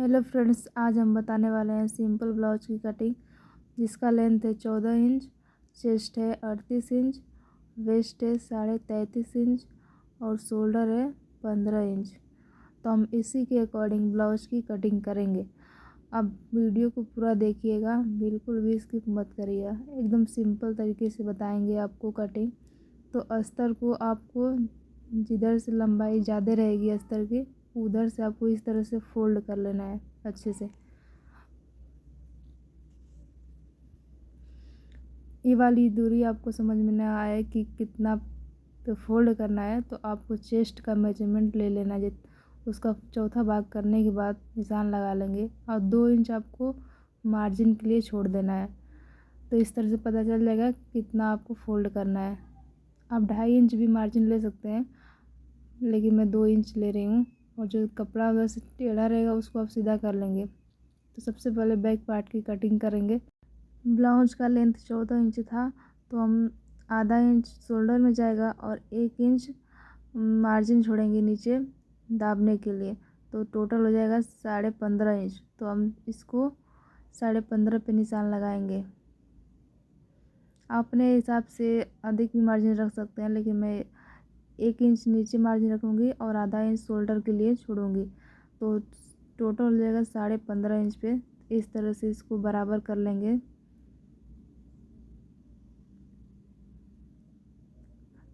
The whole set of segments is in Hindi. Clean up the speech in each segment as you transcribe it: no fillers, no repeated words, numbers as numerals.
हेलो फ्रेंड्स, आज हम बताने वाले हैं सिंपल ब्लाउज की कटिंग जिसका लेंथ है 14 इंच, चेस्ट है 38 इंच, वेस्ट है 33.5 इंच और शोल्डर है 15 इंच। तो हम इसी के अकॉर्डिंग ब्लाउज की कटिंग करेंगे। अब वीडियो को पूरा देखिएगा, बिल्कुल भी स्किप मत करिएगा। एकदम सिंपल तरीके से बताएंगे आपको कटिंग। तो अस्तर को आपको जिधर से लंबाई ज़्यादा रहेगी अस्तर की, उधर से आपको इस तरह से फोल्ड कर लेना है अच्छे से। ये वाली दूरी आपको समझ में ना आए कि कितना पे फोल्ड करना है, तो आपको चेस्ट का मेजरमेंट ले लेना है। उसका चौथा भाग करने के बाद निशान लगा लेंगे और 2 इंच आपको मार्जिन के लिए छोड़ देना है। तो इस तरह से पता चल जाएगा कितना आपको फोल्ड करना है। आप 2.5 इंच भी मार्जिन ले सकते हैं, लेकिन मैं 2 इंच ले रही हूँ। और जो कपड़ा अगर से टेढ़ा रहेगा उसको आप सीधा कर लेंगे। तो सबसे पहले बैक पार्ट की कटिंग करेंगे। ब्लाउज का लेंथ 14 इंच था, तो हम आधा इंच शोल्डर में जाएगा और 1 इंच मार्जिन छोड़ेंगे नीचे दाबने के लिए। तो टोटल हो जाएगा 15.5 इंच। तो हम इसको 15.5 पे निशान लगाएंगे। आप अपने हिसाब से अधिक भी मार्जिन रख सकते हैं, लेकिन मैं 1 इंच नीचे मार्जिन रखूँगी और आधा इंच शोल्डर के लिए छोड़ूंगी। तो टोटल हो जाएगा 15.5 इंच पे। इस तरह से इसको बराबर कर लेंगे।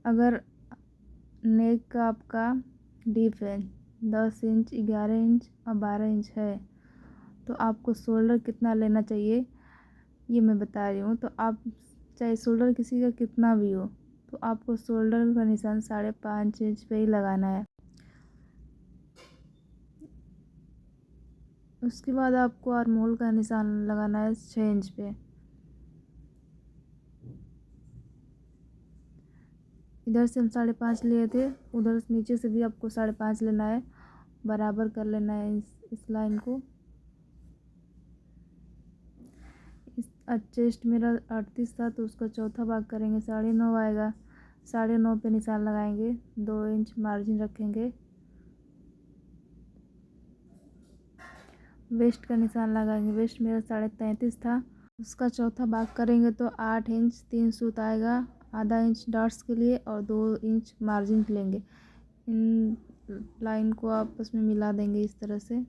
अगर नेक का आपका डीप है 10 इंच, 11 इंच और 12 इंच है, तो आपको शोल्डर कितना लेना चाहिए ये मैं बता रही हूँ। तो आप चाहे शोल्डर किसी का कितना भी हो, तो आपको शोल्डर का निशान 5.5 इंच पे ही लगाना है। उसके बाद आपको आर्म होल का निशान लगाना है 6 इंच पे। इधर से हम 5.5 लिए थे, उधर से नीचे से भी आपको 5.5 लेना है। बराबर कर लेना है इस लाइन को। इस चेस्ट मेरा 38 था, तो उसका चौथा भाग करेंगे 9.5 आएगा। 9.5 पे निशान लगाएंगे, 2 इंच मार्जिन रखेंगे। वेस्ट का निशान लगाएंगे। वेस्ट मेरा 33.5 था, उसका चौथा भाग करेंगे तो 8 इंच 3 सूत आएगा। आधा इंच डॉट्स के लिए और 2 इंच मार्जिन लेंगे। इन लाइन को आपस में मिला देंगे इस तरह से।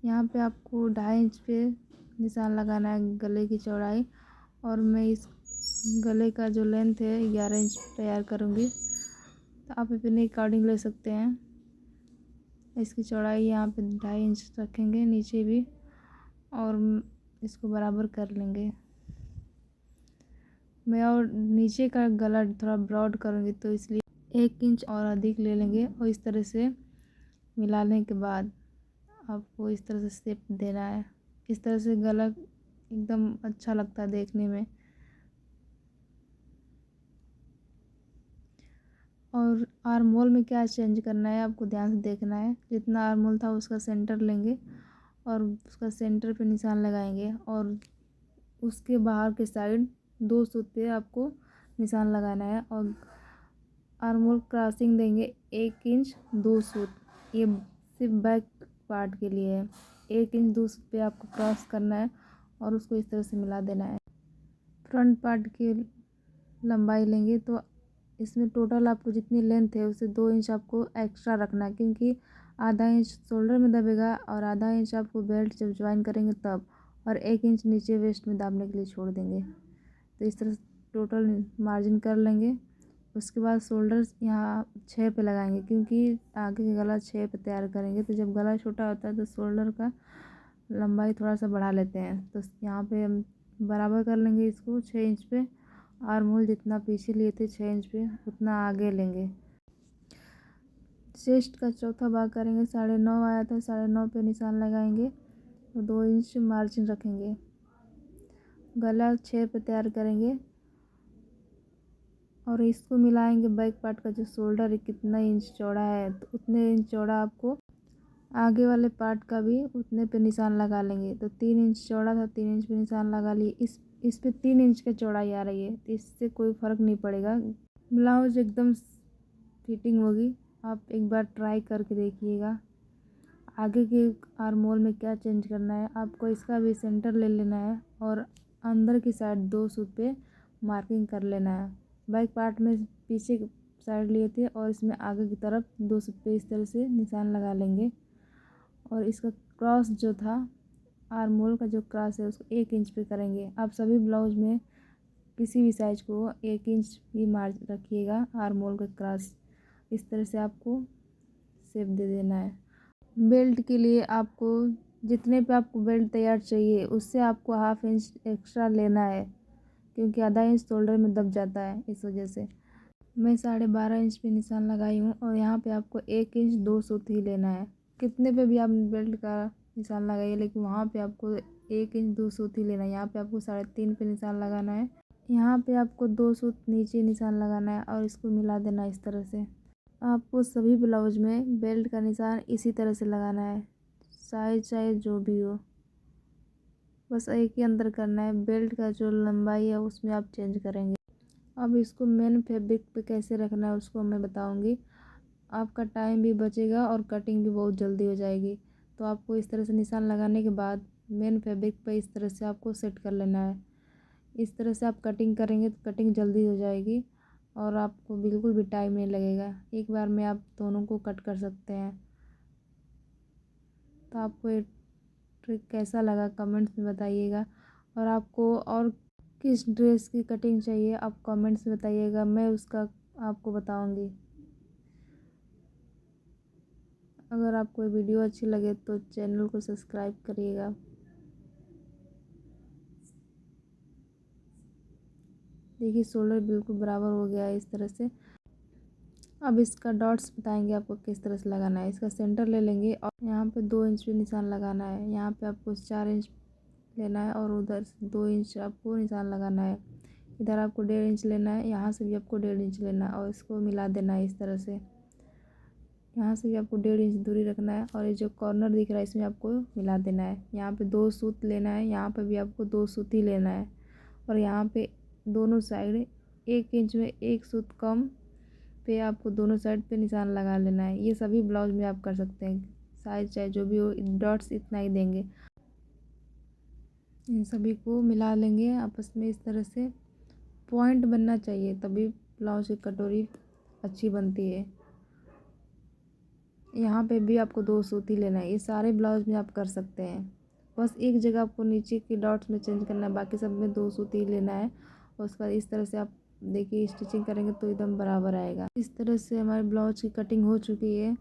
यहाँ पे आपको 2.5 इंच पे निशान लगाना है गले की चौड़ाई। और मैं इस गले का जो लेंथ है 11 इंच तैयार करूँगी। तो आप अपने अकॉर्डिंग ले सकते हैं। इसकी चौड़ाई यहाँ पे 2.5 इंच रखेंगे नीचे भी, और इसको बराबर कर लेंगे। मैं और नीचे का गला थोड़ा ब्रॉड करूँगी, तो इसलिए 1 इंच और अधिक ले लेंगे। और इस तरह से मिलाने के बाद आपको इस तरह से शेप देना है। इस तरह से गला एकदम अच्छा लगता है देखने में। और आर्म होल में क्या चेंज करना है आपको ध्यान से देखना है। जितना आर्म होल था उसका सेंटर लेंगे और उसका सेंटर पे निशान लगाएंगे, और उसके बाहर के साइड 2 सूत पे आपको निशान लगाना है। और आर्म होल क्रॉसिंग देंगे 1 इंच 2 सूत। ये सिर्फ बैक पार्ट के लिए है। 1 इंच 2 सूत पे आपको क्रॉस करना है और उसको इस तरह से मिला देना है। फ्रंट पार्ट की लंबाई लेंगे, तो इसमें टोटल आपको जितनी लेंथ है उससे 2 इंच आपको एक्स्ट्रा रखना है, क्योंकि आधा इंच शोल्डर में दबेगा और आधा इंच आपको बेल्ट जब ज्वाइन करेंगे तब, और 1 इंच नीचे वेस्ट में दाबने के लिए छोड़ देंगे। तो इस तरह से टोटल मार्जिन कर लेंगे। उसके बाद शोल्डर यहाँ 6 पे लगाएंगे, क्योंकि आगे का गला 6 पे तैयार करेंगे। तो जब गला छोटा होता है तो शोल्डर का लंबाई थोड़ा सा बढ़ा लेते हैं। तो यहाँ पे हम बराबर कर लेंगे इसको 6 इंच पे। आर्म होल जितना पीछे लिए थे 6 इंच पे, उतना आगे लेंगे। चेस्ट का चौथा भाग करेंगे, 9.5 आया था, 9.5 पे निशान लगाएंगे और 2 इंच मार्जिन रखेंगे। गला 6 पे तैयार करेंगे और इसको मिलाएंगे। बैक पार्ट का जो शोल्डर है कितना इंच चौड़ा है, तो उतने इंच चौड़ा आपको आगे वाले पार्ट का भी उतने पे निशान लगा लेंगे। तो 3 इंच चौड़ा था, 3 इंच पे निशान लगा लिए। इस पे 3 इंच की चौड़ाई आ रही है, तो इससे कोई फ़र्क नहीं पड़ेगा। ब्लाउज एकदम फिटिंग होगी। आप एक बार ट्राई करके देखिएगा। आगे के आर्म होल में क्या चेंज करना है, आपको इसका भी सेंटर ले लेना है और अंदर की साइड 2 सूत पे मार्किंग कर लेना है। बैक पार्ट में पीछे की साइड लिए थे और इसमें आगे की तरफ 2 सूत पे इस तरह से निशान लगा लेंगे। और इसका क्रॉस जो था, आर्म होल का जो क्रॉस है उसको 1 इंच पे करेंगे। आप सभी ब्लाउज में किसी भी साइज को 1 इंच ही मार्क रखिएगा। आर्म होल का क्रॉस इस तरह से आपको शेप दे देना है। बेल्ट के लिए आपको जितने पे आपको बेल्ट तैयार चाहिए उससे आपको 1/2 इंच एक्स्ट्रा लेना है, क्योंकि आधा इंच शोल्डर में दब जाता है। इस वजह से मैं 12.5 इंच पे निशान लगाई हूँ और यहाँ पे आपको 1 इंच 2 सूत ही लेना है। कितने पे भी आप बेल्ट का निशान लगाइए, लेकिन वहाँ पे आपको 1 इंच 2 सूत ही लेना है। यहाँ पे आपको 3.5 पे निशान लगाना है। यहाँ पे आपको 2 सूत नीचे निशान लगाना है और इसको मिला देना है इस तरह से। आपको सभी ब्लाउज में बेल्ट का निशान इसी तरह से लगाना है, साइज चाहे जो भी हो, बस एक ही अंतर करना है। बेल्ट का जो लंबाई है उसमें आप चेंज करेंगे। अब इसको मेन फैब्रिक पे कैसे रखना है उसको मैं बताऊंगी। आपका टाइम भी बचेगा और कटिंग भी बहुत जल्दी हो जाएगी। तो आपको इस तरह से निशान लगाने के बाद मेन फैब्रिक पे इस तरह से आपको सेट कर लेना है। इस तरह से आप कटिंग करेंगे तो कटिंग जल्दी हो जाएगी और आपको बिल्कुल भी टाइम नहीं लगेगा। एक बार में आप दोनों को कट कर सकते हैं। तो आपको ये ट्रिक कैसा लगा कमेंट्स में बताइएगा। और आपको और किस ड्रेस की कटिंग चाहिए आप कमेंट्स में बताइएगा, मैं उसका आपको बताऊंगी। अगर आपको ये वीडियो अच्छी लगे तो चैनल को सब्सक्राइब करिएगा। देखिए शोल्डर बिल्कुल बराबर हो गया है इस तरह से। अब इसका डॉट्स बताएंगे आपको किस तरह से लगाना है। इसका सेंटर ले लेंगे और यहाँ पे 2 इंच पे निशान लगाना है। यहाँ पे आपको 4 इंच लेना है और उधर 2 इंच आपको निशान लगाना है। इधर आपको 1.5 इंच लेना है, यहाँ से भी आपको 1.5 इंच लेना है और इसको मिला देना है इस तरह से। यहाँ से भी आपको 1.5 इंच दूरी रखना है और ये जो कॉर्नर दिख रहा है इसमें आपको मिला देना है। यहाँ पे 2 सूत लेना है, यहाँ पे भी आपको 2 सूत ही लेना है और यहाँ पे दोनों साइड 1 इंच में 1 सूत कम पे आपको दोनों साइड पे निशान लगा लेना है। ये सभी ब्लाउज में आप कर सकते हैं, साइज चाहे जो भी हो, डॉट्स इतना ही देंगे। इन सभी को मिला लेंगे आपस में इस तरह से। पॉइंट बनना चाहिए तभी ब्लाउज की कटोरी अच्छी बनती है। यहाँ पे भी आपको 2 सूत ही लेना है। ये सारे ब्लाउज में आप कर सकते हैं, बस एक जगह आपको नीचे के डॉट्स में चेंज करना है, बाकी सब में 2 सूत ही लेना है। और उसका इस तरह से आप देखिए स्टिचिंग करेंगे तो एकदम बराबर आएगा। इस तरह से हमारे ब्लाउज की कटिंग हो चुकी है